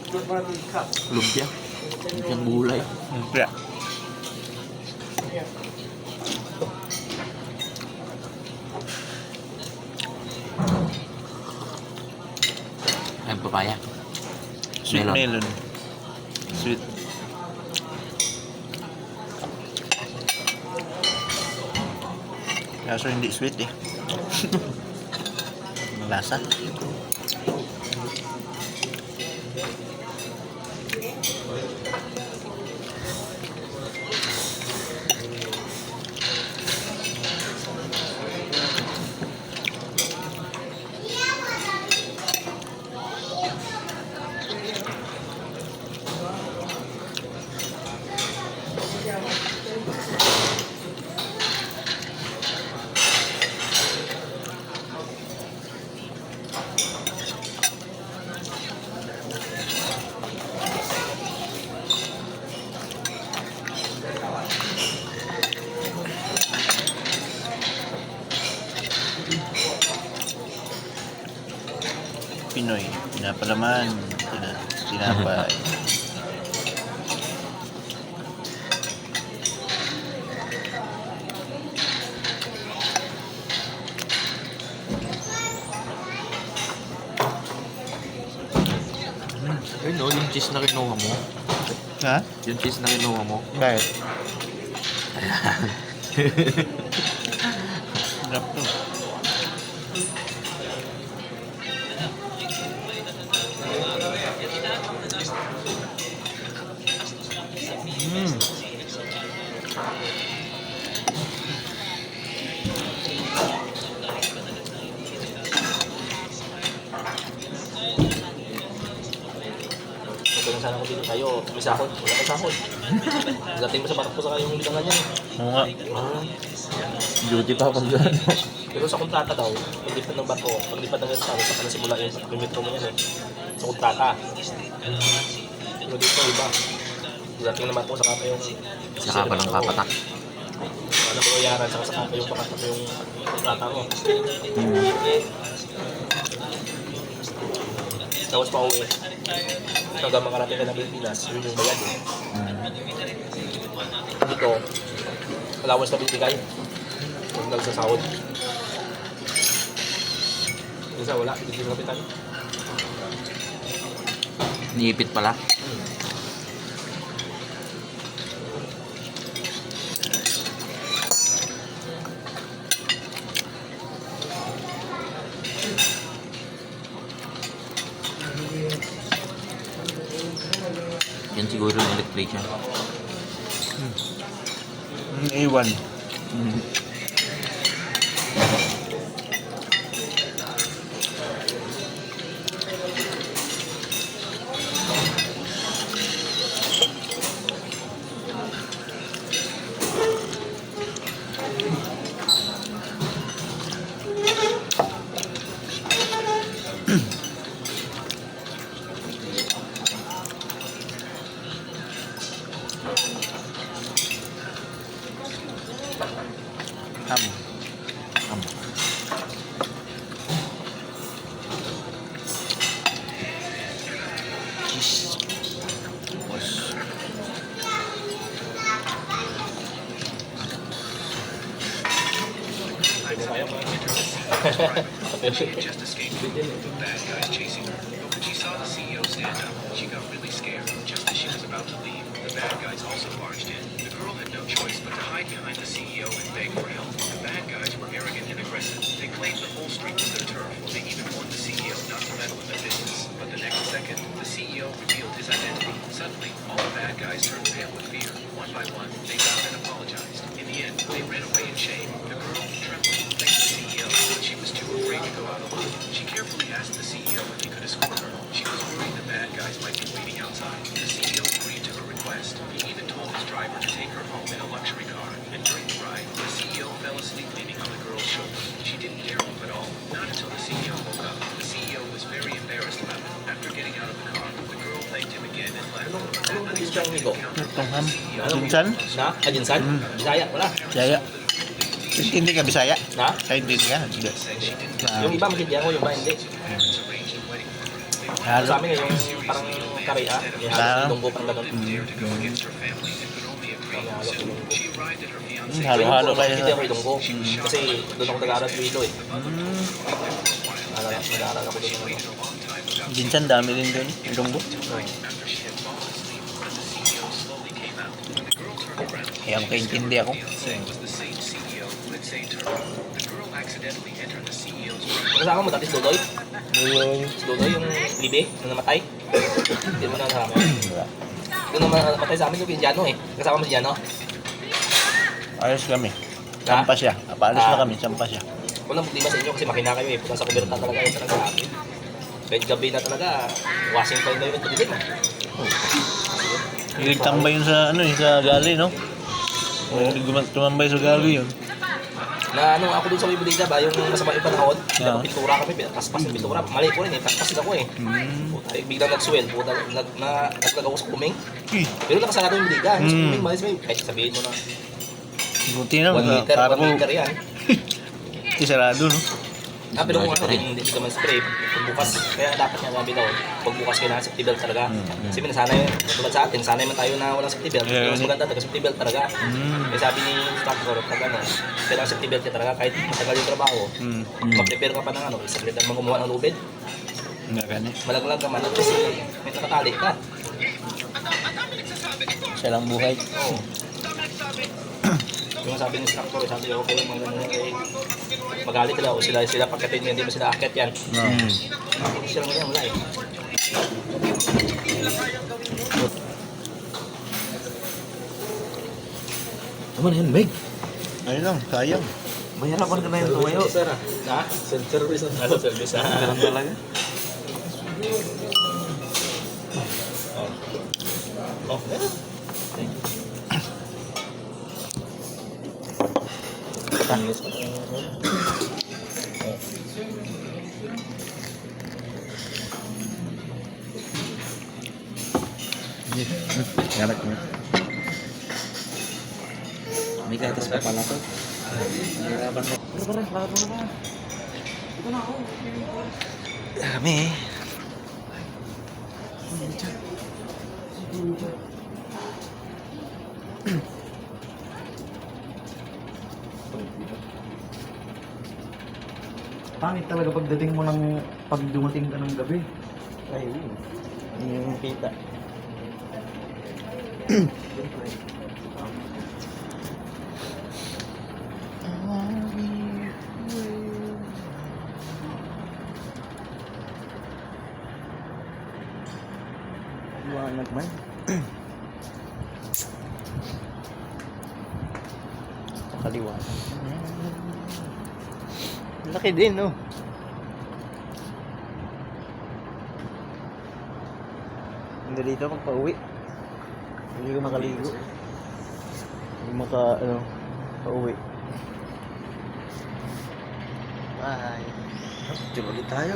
Lumpia. Yung gulay. Lumpia. Ayun, papaya. Sweet melon. Sweet. Kaso hindi sweet eh. Ang lasa. Pinoy, pinapalaman, tinapay. Ayun no, yung cheese na kinuha mo. Ha? Yung cheese na kinuha mo. Bakit? Sarap to. Ito na sana ko dito tayo. May sahod. Wala kang sahod. Dating mo sa batak ko sa kayong litangan yan. Oo nga. Ah. Duty pa pag gano'n. Pero sa kontrata daw, paglipad ng bato, paglipad ng estado, sa kanila simula yung pagmimetro mo yan eh. Sa kontrata. Pero dito iba. Dating naman ko sa kapa yung... Saka pa ng kapatak. Ano ba yaran, saka sa kapa yung pakatak yung kontrata mo. Tapos pa uwi. Hanggang makarating ka ng Pilipinas, yun yung bayad eh. Dito, allowance na bibigay. Huwag nagsasahod. Minsan wala, hindi yung kapitan. Niipit pala. Yan siguro yung electrician. A1. Ham. Ham. Cheese. Tapos. Just escaped from a group of bad guys chasing her. But when she saw the CEO stand up, she got really scared. Just as she was about to leave, the bad guys also barged in. The girl had no choice but to hide behind the CEO and beg for help. The bad guys were arrogant and aggressive. They claimed the whole street was their turf. They even warned the CEO not to meddle in their business. But the next second, the CEO revealed his identity. Suddenly, all the bad guys turned pale with fear. One by one, they bowed and apologized. In the end, they ran away in shame. The girl trembled, thanked the CEO, but she was too afraid to go out alone. She carefully asked the CEO if he could escort her. She was worried the bad guys might be waiting outside. The CEO agreed to her request. He even told his driver to take her home in a luxury car. And during the ride, the CEO fell asleep leaning on the girl's shoulder. She didn't dare move at all. Not until the CEO woke up. The CEO was very embarrassed about it. After getting out of the car, the girl thanked him again and left. That unexpected encounter Itong ham. Ano? Jinsan? Na? Ajinsan? Bisaya? Wala. Bisaya. Hindi ka Bisaya? Na? Kahit hindi ka. Hindi. Yung iba maintindihan ko, yung iba hindi. arranged a wedding for her. They Halo. Sa amin yung parang kariya, may halos yung lunggo parang gano'n. against her family and could only agree May halos yung lunggo. she arrived at her fiance's Halo-halo kayo. Hindi ako yung lunggo. Kasi doon ako nag-aaral sa Ilo eh. Nag-aaral ako doon. Minsan dami din doon. Yung lunggo. after she had fallen asleep and the CEO slowly came out. When the girl turned around, Kaya makaintindi ako. it was the same CEO who had saved her. The girl accidentally entered the CEO's room. Kasama mo dati si Dodoy? Si Dodoy yung libe na namatay? Hindi mo na nasama. Doon naman namatay sa amin yung Indiano eh. Kasama mo si Indiano? Ayos kami. Sampa siya. Paalis na kami. Sampa siya. Walang problema sa inyo kasi makina kayo eh. Punta sa kuberta talaga yun talaga. Kahit gabi na talaga, Washington na yun pagdilim. Hilig tambay yun sa ano eh, sa gali, no? Hilig tumambay sa gali yun. Na ano ako dun sa Wibilida ba, yung masama yung panahon, Ah. pintura kami, paspas ng pintura. Mali ko rin eh, paspas ako eh. Puta, biglang nag-swell, puta, naglag ako sa kuming. Pero nakasarado yung Wibilida, yung sa kuming, malis may, kahit sabihin mo na, Buti na. 1 meter, Para 1 po, meter yan. sarado, no? Pero kung ano, hindi ka man spray, pag bukas, kaya dapat nga sabi daw, pag bukas kailangan safety belt talaga. Kasi nasanay, tulad sa atin, sanay man tayo na walang safety belt. Yeah, Mas maganda talaga safety belt talaga. Kaya sabi ni Stockor, pag ano, kailangan safety belt ka talaga, kahit matagal yung trabaho, mag-prepare ka pa ng ano, isaglit ang mga gumawa ng lubid, Nga gani. malaglag ka man, at least may nakatali ka. Siya lang buhay. Oo. Yung sabi ni Stockor, sabi okay yung mga ganun eh, magalit sila o sila pagkatin hindi mo sila akit yan. No. Ako sila ngayon, wala eh. Ano na yan, Meg? Ayun lang, sayang. Mahirapan ka na yung tumayo. Ha? Self-service na. Self-service na. Ganun talaga. Oh, meron. Tangis pa. Ganak mo. May gatas pa pala to. Mahirapan mo. Dami eh. Pangit talaga pagdating mo ng pag dumating ka ng gabi. Ay, hindi mo kita. Liwanag man. Kaliwanag. Laki din, no? Hindi dito magpa-uwi. Hindi ka makaligo. Hindi pa-uwi. Bye. Tuloy tayo.